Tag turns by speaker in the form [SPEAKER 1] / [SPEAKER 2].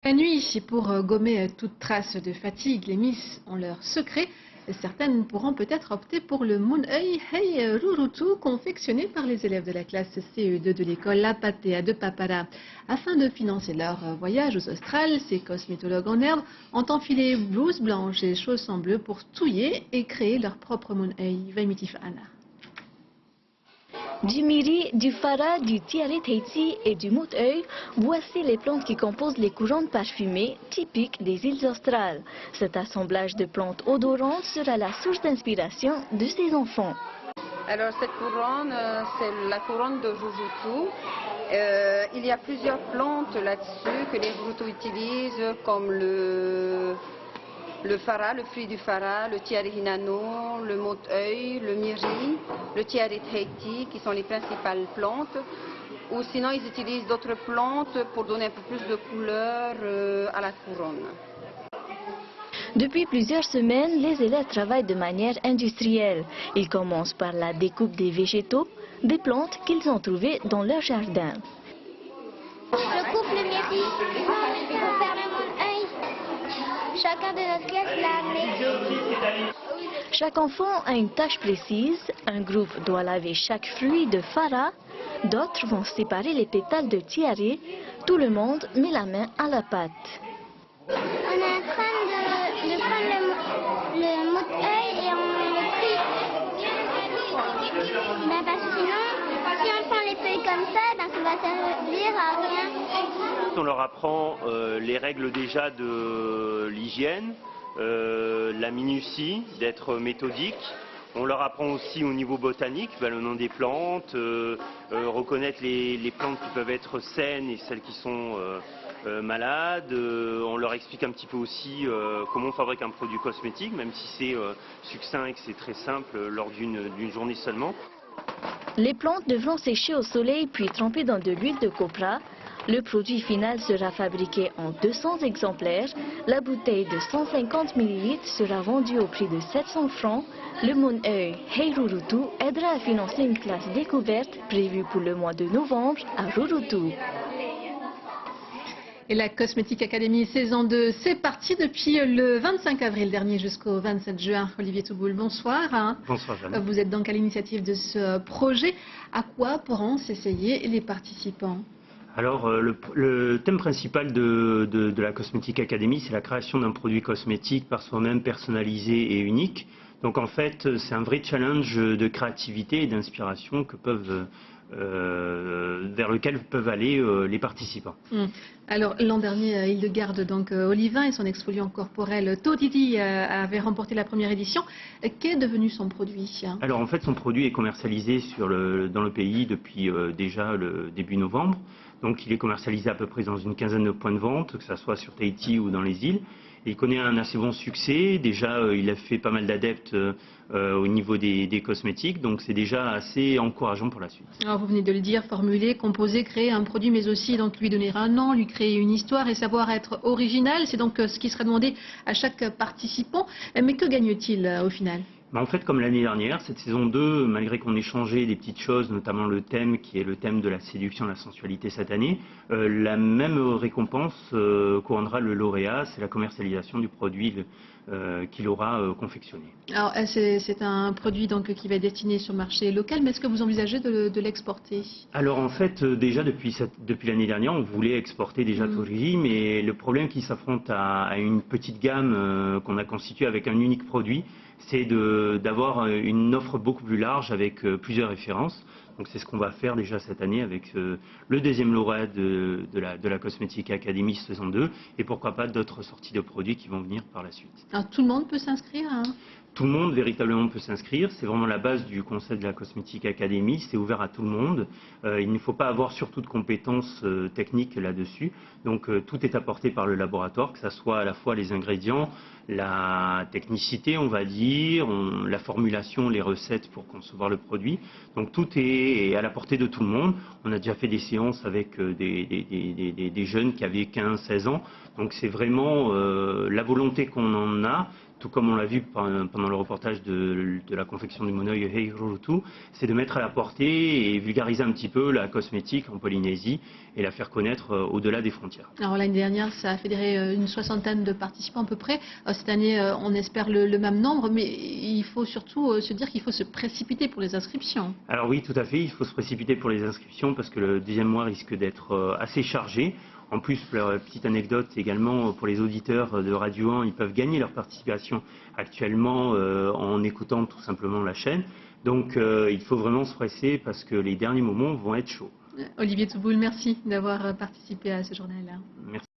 [SPEAKER 1] La nuit, pour gommer toute trace de fatigue, les Miss ont leur secret. Certaines pourront peut-être opter pour le Moon Œil Hei Rurutu confectionné par les élèves de la classe CE2 de l'école La Patea de Papara. Afin de financer leur voyage aux Australes, ces cosmétologues en herbe ont enfilé blouse blanche et chaussons bleus pour touiller et créer leur propre Moon Œil. Vaimitif Anna.
[SPEAKER 2] Du miri, du fara, du tiare teiti et du mout-œil, voici les plantes qui composent les couronnes parfumées typiques des îles australes. Cet assemblage de plantes odorantes sera la source d'inspiration de ces enfants.
[SPEAKER 3] Alors cette couronne, c'est la couronne de Rurutu. Il y a plusieurs plantes là-dessus que les Rurutu utilisent, comme le fara, le fruit du fara, le tiare hinano, le mout-œil, le miri, le tiare teiti, qui sont les principales plantes. Ou sinon, ils utilisent d'autres plantes pour donner un peu plus de couleur à la couronne.
[SPEAKER 2] Depuis plusieurs semaines, les élèves travaillent de manière industrielle. Ils commencent par la découpe des végétaux, des plantes qu'ils ont trouvées dans leur jardin.
[SPEAKER 4] Je coupe le miri pour faire le moon-œil. Chacun de notre classe l'a amené.
[SPEAKER 2] Chaque enfant a une tâche précise. Un groupe doit laver chaque fruit de fara. D'autres vont séparer les pétales de tiare. Tout le monde met la main à la pâte.
[SPEAKER 4] On est en train de prendre le mout-œil et on le trie. Parce que sinon, si on prend les feuilles comme ça, ça va servir à rien.
[SPEAKER 5] On leur apprend les règles déjà de l'hygiène, la minutie, d'être méthodique. On leur apprend aussi au niveau botanique le nom des plantes, reconnaître les plantes qui peuvent être saines et celles qui sont malades. On leur explique un petit peu aussi comment on fabrique un produit cosmétique, même si c'est succinct et que c'est très simple lors d'une journée seulement.
[SPEAKER 2] Les plantes devront sécher au soleil puis tremper dans de l'huile de copra. Le produit final sera fabriqué en 200 exemplaires. La bouteille de 150 ml sera vendue au prix de 700 francs. Le Moon Œil Hei Rurutu aidera à financer une classe découverte prévue pour le mois de novembre à Rurutu.
[SPEAKER 1] Et la Cosmetic Academy saison 2, c'est parti depuis le 25 avril dernier jusqu'au 27 juin. Olivier Touboul, bonsoir.
[SPEAKER 5] Bonsoir Jeanne.
[SPEAKER 1] Vous êtes donc à l'initiative de ce projet. À quoi pourront s'essayer les participants ?
[SPEAKER 5] Alors, le thème principal de la Cosmetic Academy, c'est la création d'un produit cosmétique par soi-même personnalisé et unique. Donc en fait, c'est un vrai challenge de créativité et d'inspiration vers lequel peuvent aller les participants.
[SPEAKER 1] Alors l'an dernier, à Île-de-Garde, donc Olivin et son exfoliant corporel Totiti avaient remporté la première édition. Qu'est devenu son produit ?
[SPEAKER 5] Alors en fait, son produit est commercialisé dans le pays depuis déjà le début novembre. Donc il est commercialisé à peu près dans une quinzaine de points de vente, que ce soit sur Tahiti ou dans les îles. Et il connaît un assez bon succès. Déjà, il a fait pas mal d'adeptes au niveau des cosmétiques. Donc c'est déjà assez encourageant pour la suite.
[SPEAKER 1] Alors vous venez de le dire, formuler, composer, créer un produit, mais aussi donc lui donner un nom, lui créer une histoire et savoir être original. C'est donc ce qui sera demandé à chaque participant. Mais que gagne-t-il au final ?
[SPEAKER 5] En fait, comme l'année dernière, cette saison 2, malgré qu'on ait changé des petites choses, notamment le thème qui est le thème de la séduction, de la sensualité cette année, la même récompense couronnera le lauréat, c'est la commercialisation du produit qu'il aura confectionné.
[SPEAKER 1] Alors c'est un produit donc qui va être destiné sur le marché local, mais est-ce que vous envisagez de l'exporter ?
[SPEAKER 5] Alors en fait, déjà depuis l'année dernière, on voulait exporter déjà Tori, mais le problème qui s'affronte à une petite gamme qu'on a constituée avec un unique produit, c'est d'avoir une offre beaucoup plus large avec plusieurs références. Donc c'est ce qu'on va faire déjà cette année avec le deuxième lauréat de la Cosmetic Academy saison 2 et pourquoi pas d'autres sorties de produits qui vont venir par la suite.
[SPEAKER 1] Alors tout le monde peut s'inscrire
[SPEAKER 5] Tout le monde véritablement peut s'inscrire, c'est vraiment la base du concept de la Cosmetic Academy, c'est ouvert à tout le monde. Il ne faut pas avoir surtout de compétences techniques là-dessus, donc tout est apporté par le laboratoire, que ce soit à la fois les ingrédients, la technicité on va dire, la formulation, les recettes pour concevoir le produit, donc tout est à la portée de tout le monde. On a déjà fait des séances avec des jeunes qui avaient 15-16 ans, donc c'est vraiment la volonté qu'on en a tout comme on l'a vu pendant le reportage de la confection du monoeil Hei Rurutu, c'est de mettre à la portée et vulgariser un petit peu la cosmétique en Polynésie et la faire connaître au-delà des frontières.
[SPEAKER 1] Alors l'année dernière, ça a fédéré une 60aine de participants à peu près. Cette année, on espère le même nombre, mais il faut surtout se dire qu'il faut se précipiter pour les inscriptions.
[SPEAKER 5] Alors oui, tout à fait, il faut se précipiter pour les inscriptions parce que le deuxième mois risque d'être assez chargé. En plus, petite anecdote également pour les auditeurs de Radio 1, ils peuvent gagner leur participation actuellement en écoutant tout simplement la chaîne. Donc il faut vraiment se presser parce que les derniers moments vont être chauds.
[SPEAKER 1] Olivier Touboul, merci d'avoir participé à ce journal-là.
[SPEAKER 5] Merci.